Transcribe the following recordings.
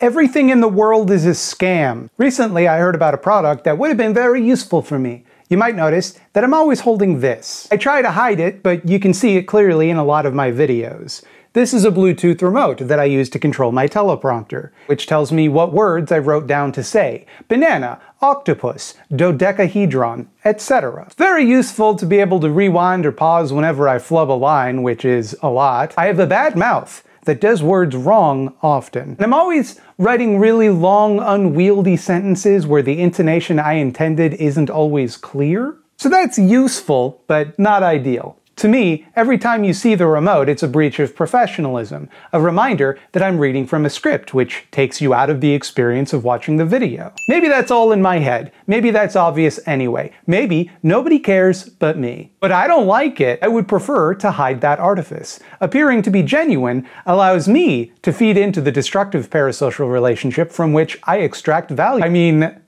Everything in the world is a scam. Recently, I heard about a product that would have been very useful for me. You might notice that I'm always holding this. I try to hide it, but you can see it clearly in a lot of my videos. This is a Bluetooth remote that I use to control my teleprompter, which tells me what words I wrote down to say. Banana, octopus, dodecahedron, etc. It's very useful to be able to rewind or pause whenever I flub a line, which is a lot. I have a bad mouth that does words wrong often. And I'm always writing really long, unwieldy sentences where the intonation I intended isn't always clear. So that's useful, but not ideal. To me, every time you see the remote, it's a breach of professionalism, a reminder that I'm reading from a script, which takes you out of the experience of watching the video. Maybe that's all in my head. Maybe that's obvious anyway. Maybe nobody cares but me. But I don't like it. I would prefer to hide that artifice. Appearing to be genuine allows me to feed into the destructive parasocial relationship from which I extract value. I mean,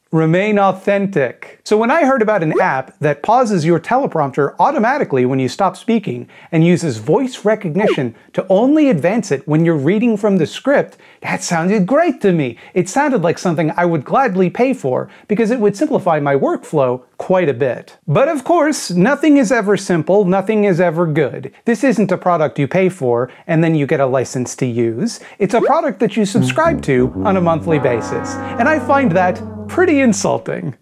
remain authentic. So when I heard about an app that pauses your teleprompter automatically when you stop speaking and uses voice recognition to only advance it when you're reading from the script, that sounded great to me. It sounded like something I would gladly pay for because it would simplify my workflow quite a bit. But of course, nothing is ever simple, nothing is ever good. This isn't a product you pay for and then you get a license to use. It's a product that you subscribe to on a monthly basis. And I find that pretty insulting.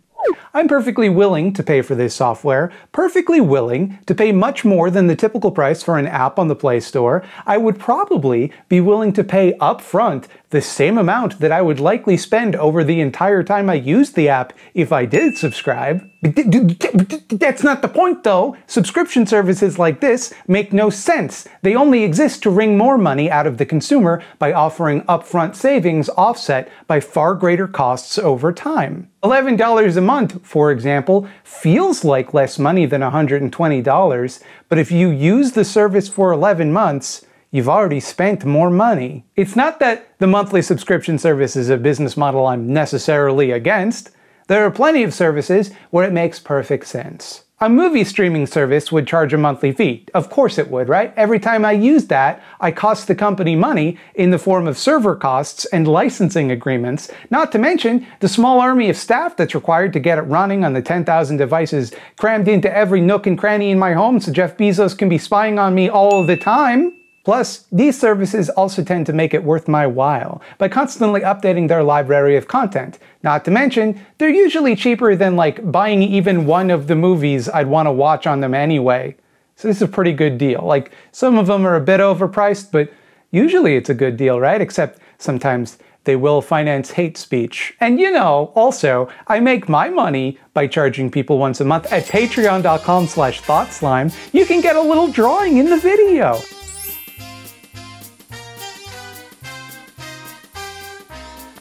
I'm perfectly willing to pay for this software, perfectly willing to pay much more than the typical price for an app on the Play Store. I would probably be willing to pay upfront the same amount that I would likely spend over the entire time I used the app if I did subscribe. That's not the point though. Subscription services like this make no sense. They only exist to wring more money out of the consumer by offering upfront savings offset by far greater costs over time. $11 a month, for example, feels like less money than $120, but if you use the service for 11 months, you've already spent more money. It's not that the monthly subscription service is a business model I'm necessarily against. There are plenty of services where it makes perfect sense. A movie streaming service would charge a monthly fee. Of course it would, right? Every time I use that, I cost the company money in the form of server costs and licensing agreements, not to mention the small army of staff that's required to get it running on the 10,000 devices crammed into every nook and cranny in my home so Jeff Bezos can be spying on me all the time. Plus, these services also tend to make it worth my while by constantly updating their library of content. Not to mention, they're usually cheaper than like buying even one of the movies I'd want to watch on them anyway. So this is a pretty good deal. Like, some of them are a bit overpriced, but usually it's a good deal, right? Except sometimes they will finance hate speech. And you know, also, I make my money by charging people once a month at patreon.com/thoughtslime. You can get a little drawing in the video.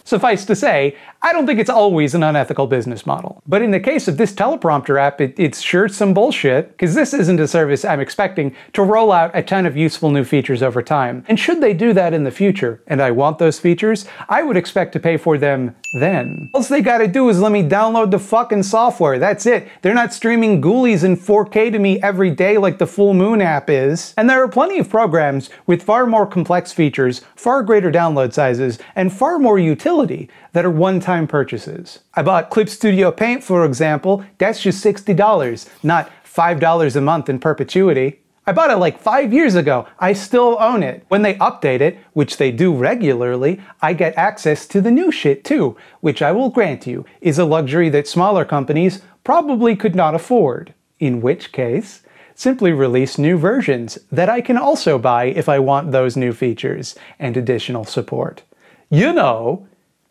Suffice to say, I don't think it's always an unethical business model. But in the case of this teleprompter app, it's sure some bullshit, because this isn't a service I'm expecting to roll out a ton of useful new features over time. And should they do that in the future, and I want those features, I would expect to pay for them then. All they gotta do is let me download the fucking software, that's it. They're not streaming Ghoulies in 4K to me every day like the Full Moon app is. And there are plenty of programs with far more complex features, far greater download sizes, and far more utility that are one-time purchases. I bought Clip Studio Paint, for example. That's just $60, not $5 a month in perpetuity. I bought it like 5 years ago. I still own it. When they update it, which they do regularly, I get access to the new shit too, which I will grant you is a luxury that smaller companies probably could not afford. In which case, simply release new versions that I can also buy if I want those new features and additional support. You know,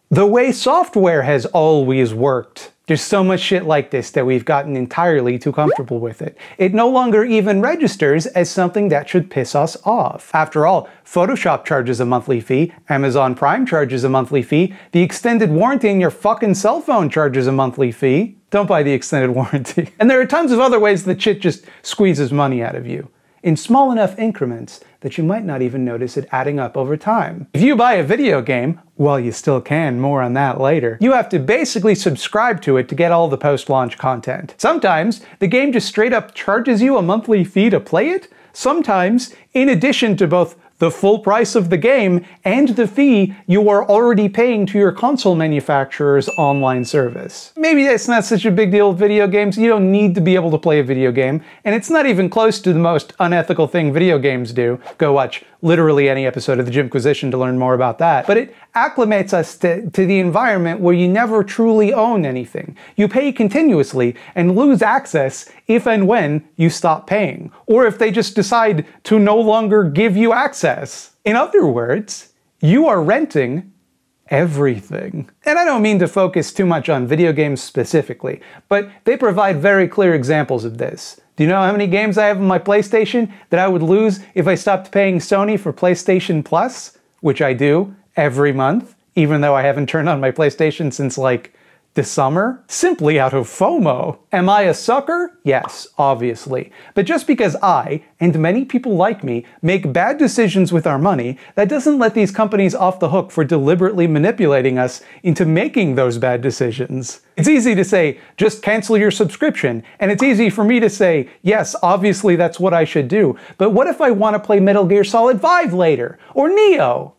the way software has always worked. There's so much shit like this that we've gotten entirely too comfortable with it. It no longer even registers as something that should piss us off. After all, Photoshop charges a monthly fee, Amazon Prime charges a monthly fee, the extended warranty in your fucking cell phone charges a monthly fee. Don't buy the extended warranty. And there are tons of other ways that shit just squeezes money out of you, in small enough increments that you might not even notice it adding up over time. If you buy a video game, well, you still can, more on that later, you have to basically subscribe to it to get all the post-launch content. Sometimes, the game just straight up charges you a monthly fee to play it. Sometimes, in addition to both the full price of the game and the fee you are already paying to your console manufacturer's online service. Maybe it's not such a big deal with video games. You don't need to be able to play a video game, and it's not even close to the most unethical thing video games do. Go watch literally any episode of the Jimquisition to learn more about that. But it acclimates us to the environment where you never truly own anything. You pay continuously and lose access if and when you stop paying, or if they just decide to no longer give you access. In other words, you are renting everything. And I don't mean to focus too much on video games specifically, but they provide very clear examples of this. Do you know how many games I have on my PlayStation that I would lose if I stopped paying Sony for PlayStation Plus? Which I do every month, even though I haven't turned on my PlayStation since like the summer, simply out of FOMO. Am I a sucker? Yes, obviously. But just because I, and many people like me, make bad decisions with our money, that doesn't let these companies off the hook for deliberately manipulating us into making those bad decisions. It's easy to say, just cancel your subscription, and it's easy for me to say, yes, obviously that's what I should do, but what if I want to play Metal Gear Solid 5 later? Or Neo?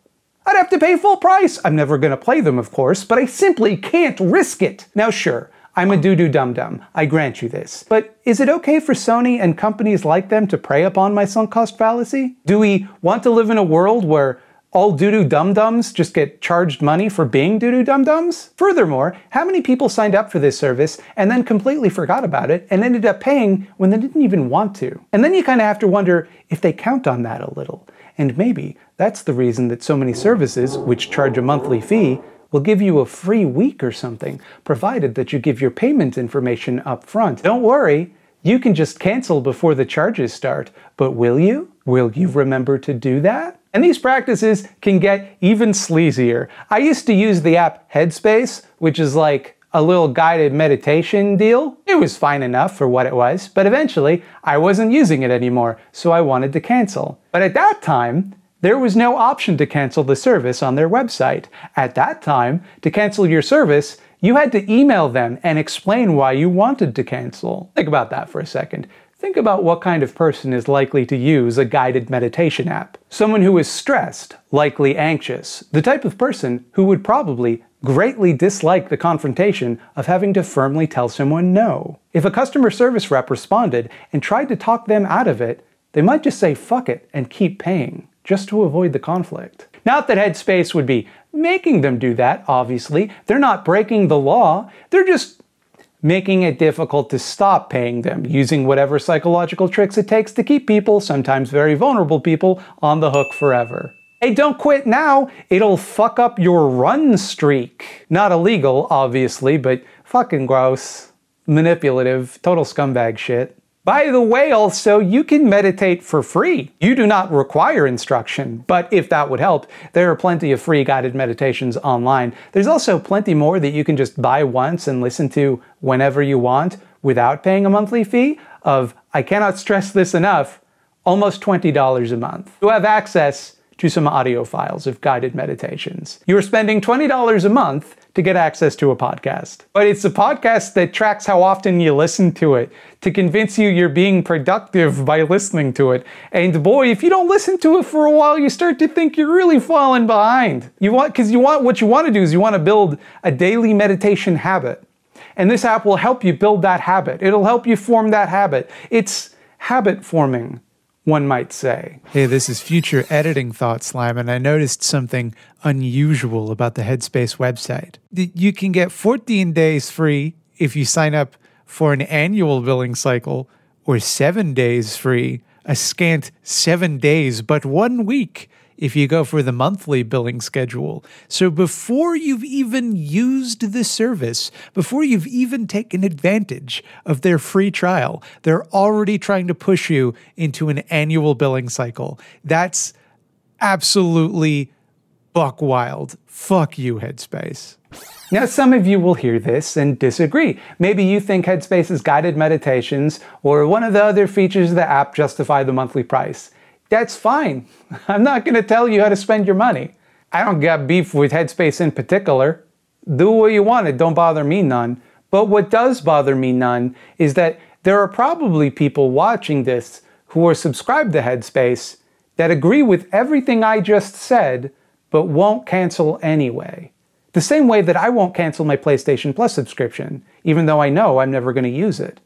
I'd have to pay full price. I'm never going to play them, of course, but I simply can't risk it. Now sure, I'm a doo-doo dum-dum, I grant you this. But is it okay for Sony and companies like them to prey upon my sunk cost fallacy? Do we want to live in a world where all doo-doo dum-dums just get charged money for being doo-doo dum-dums? Furthermore, how many people signed up for this service and then completely forgot about it and ended up paying when they didn't even want to? And then you kind of have to wonder if they count on that a little. And maybe that's the reason that so many services, which charge a monthly fee, will give you a free week or something, provided that you give your payment information up front. Don't worry, you can just cancel before the charges start, but will you? Will you remember to do that? And these practices can get even sleazier. I used to use the app Headspace, which is like a little guided meditation deal. It was fine enough for what it was, but eventually I wasn't using it anymore, so I wanted to cancel. But at that time, there was no option to cancel the service on their website. At that time, to cancel your service, you had to email them and explain why you wanted to cancel. Think about that for a second. Think about what kind of person is likely to use a guided meditation app. Someone who is stressed, likely anxious, the type of person who would probably greatly dislike the confrontation of having to firmly tell someone no. If a customer service rep responded and tried to talk them out of it, they might just say fuck it and keep paying, just to avoid the conflict. Not that Headspace would be making them do that, obviously. They're not breaking the law. They're just making it difficult to stop paying them, using whatever psychological tricks it takes to keep people, sometimes very vulnerable people, on the hook forever. Hey, don't quit now! It'll fuck up your run streak. Not illegal, obviously, but fucking gross. Manipulative, total scumbag shit. By the way, also, you can meditate for free. You do not require instruction, but if that would help, there are plenty of free guided meditations online. There's also plenty more that you can just buy once and listen to whenever you want without paying a monthly fee of, I cannot stress this enough, almost $20 a month. You have access to some audio files of guided meditations. You're spending $20 a month to get access to a podcast. But it's a podcast that tracks how often you listen to it, to convince you you're being productive by listening to it. And boy, if you don't listen to it for a while, you start to think you're really falling behind. What you want to do is you want to build a daily meditation habit. And this app will help you build that habit. It'll help you form that habit. It's habit forming, one might say. Hey, this is Future Editing Thought Slime, and I noticed something unusual about the Headspace website. You can get 14 days free if you sign up for an annual billing cycle, or 7 days free, a scant 7 days, but 1 week if you go for the monthly billing schedule. So before you've even used the service, before you've even taken advantage of their free trial, they're already trying to push you into an annual billing cycle. That's absolutely buck wild. Fuck you, Headspace. Now, some of you will hear this and disagree. Maybe you think Headspace's guided meditations or one of the other features of the app justify the monthly price. That's fine. I'm not going to tell you how to spend your money. I don't got beef with Headspace in particular. Do what you want, it don't bother me none. But what does bother me none is that there are probably people watching this who are subscribed to Headspace that agree with everything I just said, but won't cancel anyway. The same way that I won't cancel my PlayStation Plus subscription, even though I know I'm never going to use it.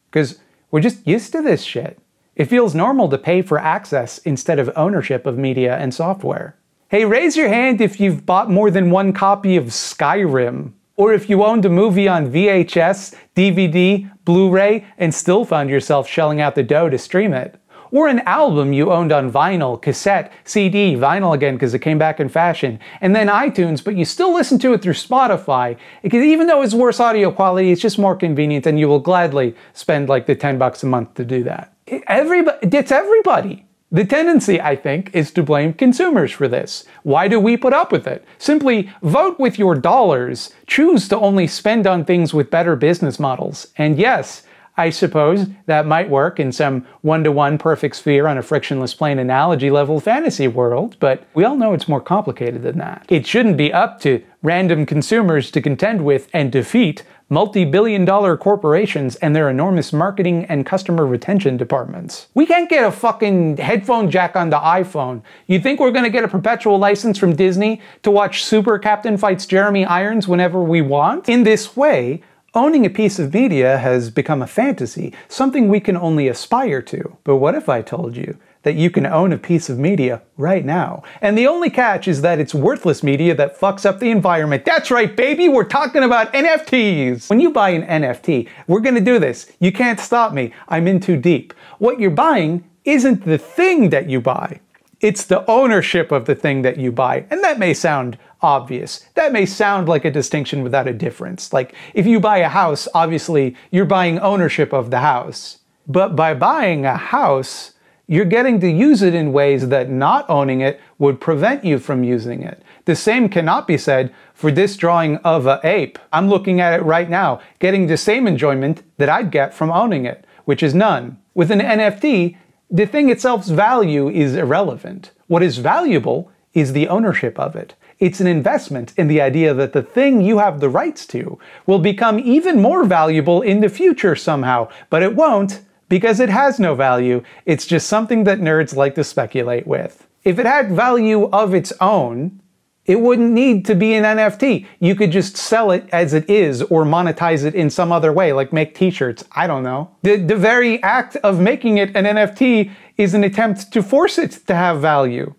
Because we're just used to this shit. It feels normal to pay for access instead of ownership of media and software. Hey, raise your hand if you've bought more than one copy of Skyrim. Or if you owned a movie on VHS, DVD, Blu-ray, and still found yourself shelling out the dough to stream it. Or an album you owned on vinyl, cassette, CD, vinyl again because it came back in fashion, and then iTunes, but you still listen to it through Spotify. Because even though it's worse audio quality, it's just more convenient and you will gladly spend like the $10 a month to do that. It's everybody. The tendency, I think, is to blame consumers for this. Why do we put up with it? Simply vote with your dollars. Choose to only spend on things with better business models. And yes, I suppose that might work in some one-to-one perfect sphere on a frictionless plane analogy level fantasy world, but we all know it's more complicated than that. It shouldn't be up to random consumers to contend with and defeat multi-billion-dollar corporations and their enormous marketing and customer retention departments. We can't get a fucking headphone jack on the iPhone. You think we're gonna get a perpetual license from Disney to watch Super Captain Fights Jeremy Irons whenever we want? In this way, owning a piece of media has become a fantasy, something we can only aspire to. But what if I told you that you can own a piece of media right now? And the only catch is that it's worthless media that fucks up the environment. That's right, baby, we're talking about NFTs! When you buy an NFT, we're gonna do this. You can't stop me. I'm in too deep. What you're buying isn't the thing that you buy. It's the ownership of the thing that you buy. And that may sound obvious. That may sound like a distinction without a difference. Like, if you buy a house, obviously you're buying ownership of the house. But by buying a house, you're getting to use it in ways that not owning it would prevent you from using it. The same cannot be said for this drawing of an ape. I'm looking at it right now, getting the same enjoyment that I'd get from owning it, which is none. With an NFT, the thing itself's value is irrelevant. What is valuable is the ownership of it. It's an investment in the idea that the thing you have the rights to will become even more valuable in the future somehow, but it won't because it has no value. It's just something that nerds like to speculate with. If it had value of its own, it wouldn't need to be an NFT. You could just sell it as it is or monetize it in some other way, like make t-shirts. I don't know. The very act of making it an NFT is an attempt to force it to have value.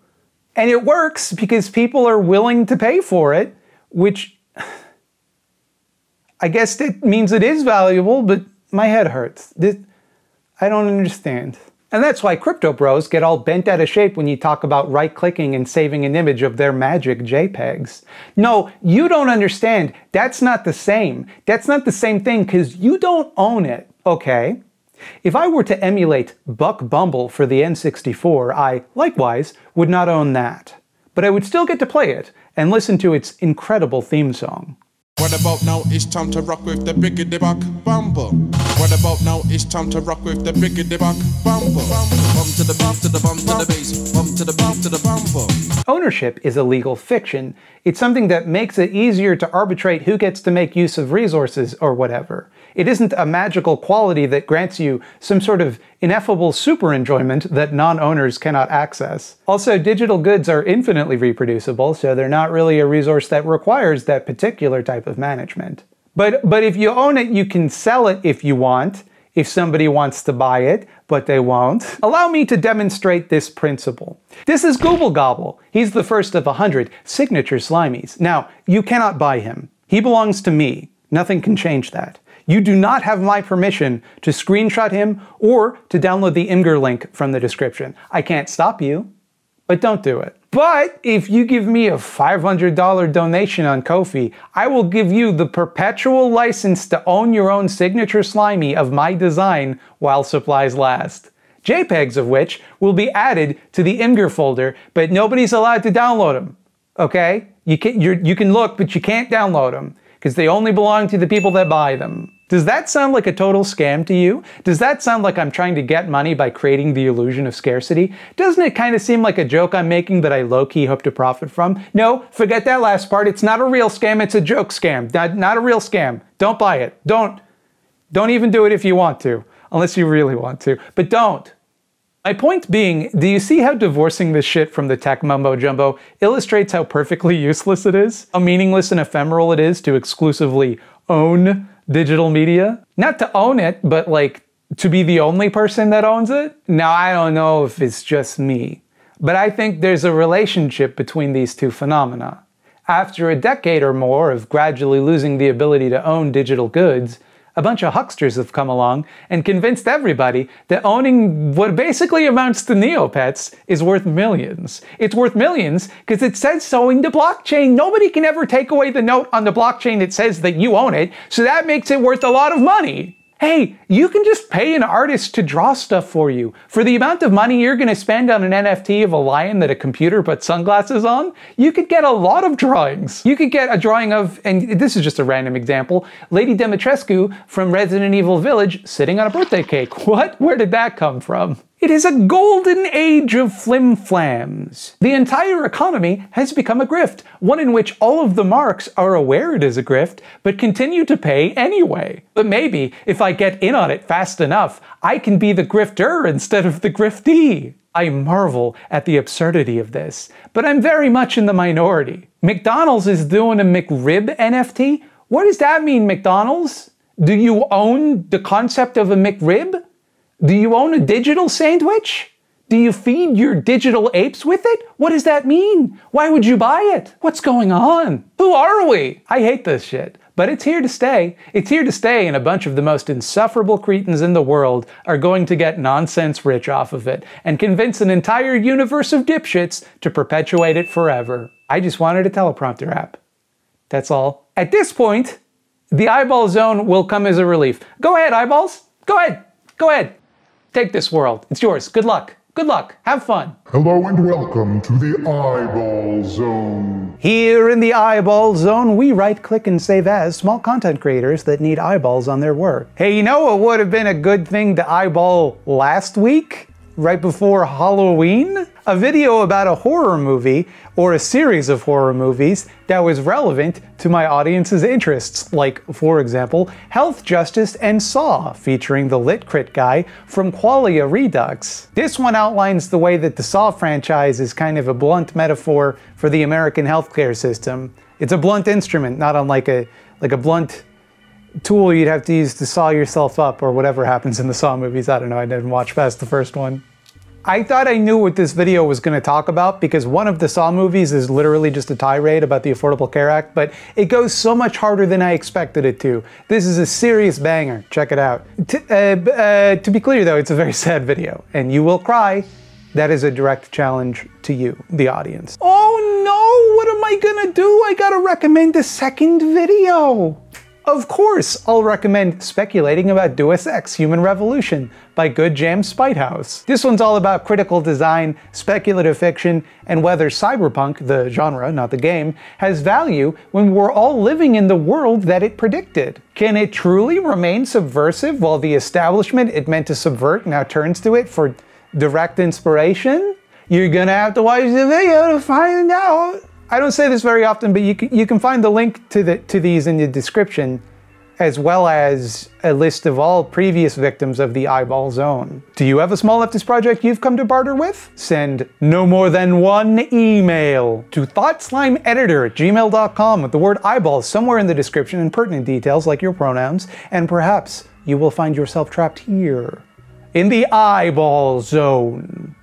And it works because people are willing to pay for it, which I guess it means it is valuable, but my head hurts. I don't understand. And that's why crypto bros get all bent out of shape when you talk about right-clicking and saving an image of their magic JPEGs. No, you don't understand. That's not the same. That's not the same thing because you don't own it, okay? If I were to emulate Buck Bumble for the N64, I, likewise, would not own that. But I would still get to play it and listen to its incredible theme song. What about now? It's time to rock with the biggity buck bumble. What about now? It's time to rock with the biggity buck bumble. Bump to the bump to the bump to the bass. Bump to the bump to the bumble. Ownership is a legal fiction. It's something that makes it easier to arbitrate who gets to make use of resources or whatever. It isn't a magical quality that grants you some sort of ineffable super enjoyment that non-owners cannot access. Also, digital goods are infinitely reproducible, so they're not really a resource that requires that particular type of management. But if you own it, you can sell it if you want, if somebody wants to buy it, but they won't. Allow me to demonstrate this principle. This is Gooble-Gobble. He's the first of 100 Signature Slimeys. Now, you cannot buy him. He belongs to me. Nothing can change that. You do not have my permission to screenshot him or to download the Imgur link from the description. I can't stop you, but don't do it. But if you give me a $500 donation on Ko-fi, I will give you the perpetual license to own your own Signature Slimey of my design while supplies last. JPEGs of which will be added to the Imgur folder, but nobody's allowed to download them, okay? You can look, but you can't download them, because they only belong to the people that buy them. Does that sound like a total scam to you? Does that sound like I'm trying to get money by creating the illusion of scarcity? Doesn't it kind of seem like a joke I'm making that I low-key hope to profit from? No, forget that last part. It's not a real scam, it's a joke scam. Not a real scam. Don't buy it. Don't even do it if you want to, unless you really want to. But don't. My point being, do you see how divorcing this shit from the tech mumbo-jumbo illustrates how perfectly useless it is? How meaningless and ephemeral it is to exclusively own digital media? Not to own it, but like, to be the only person that owns it? Now, I don't know if it's just me, but I think there's a relationship between these two phenomena. After a decade or more of gradually losing the ability to own digital goods, a bunch of hucksters have come along and convinced everybody that owning what basically amounts to Neopets is worth millions. It's worth millions because it says so in the blockchain. Nobody can ever take away the note on the blockchain that says that you own it, so that makes it worth a lot of money. Hey, you can just pay an artist to draw stuff for you. For the amount of money you're going to spend on an NFT of a lion that a computer put sunglasses on, you could get a lot of drawings. You could get a drawing of, and this is just a random example, Lady Dimitrescu from Resident Evil Village sitting on a birthday cake. What? Where did that come from? It is a golden age of flim-flams. The entire economy has become a grift, one in which all of the marks are aware it is a grift, but continue to pay anyway. But maybe, if I get in on it fast enough, I can be the grifter instead of the griftee. I marvel at the absurdity of this, but I'm very much in the minority. McDonald's is doing a McRib NFT? What does that mean, McDonald's? Do you own the concept of a McRib? Do you own a digital sandwich? Do you feed your digital apes with it? What does that mean? Why would you buy it? What's going on? Who are we? I hate this shit, but it's here to stay. It's here to stay, and a bunch of the most insufferable cretins in the world are going to get nonsense rich off of it and convince an entire universe of dipshits to perpetuate it forever. I just wanted a teleprompter app. That's all. At this point, the eyeball zone will come as a relief. Go ahead, eyeballs. Go ahead. Go ahead. Take this world. It's yours. Good luck. Good luck. Have fun. Hello and welcome to the Eyeball Zone. Here in the Eyeball Zone, we right-click and save as small content creators that need eyeballs on their work. Hey, you know what would have been a good thing to eyeball last week? Right before Halloween? A video about a horror movie, or a series of horror movies, that was relevant to my audience's interests, like, for example, Health, Justice, and Saw, featuring TheLitCritGuy from Qualia Redux. This one outlines the way that the Saw franchise is kind of a blunt metaphor for the American healthcare system. It's a blunt instrument, not unlike a blunt tool you'd have to use to saw yourself up, or whatever happens in the Saw movies. I don't know, I didn't watch past the first one. I thought I knew what this video was going to talk about because one of the Saw movies is literally just a tirade about the Affordable Care Act, but it goes so much harder than I expected it to. This is a serious banger. Check it out. To be clear though, it's a very sad video, and you will cry. That is a direct challenge to you, the audience. Oh no, what am I gonna do? I gotta recommend a second video. Of course, I'll recommend Speculating about Deus Ex Human Revolution by Good Jam Spitehouse. This one's all about critical design, speculative fiction, and whether cyberpunk, the genre, not the game, has value when we're all living in the world that it predicted. Can it truly remain subversive while the establishment it meant to subvert now turns to it for direct inspiration? You're gonna have to watch the video to find out. I don't say this very often, but you can find the link to these in the description, as well as a list of all previous victims of the Eyeball Zone. Do you have a small leftist project you've come to barter with? Send no more than one email to thoughtslimeeditor@gmail.com with the word eyeballs somewhere in the description and pertinent details like your pronouns, and perhaps you will find yourself trapped here in the Eyeball Zone.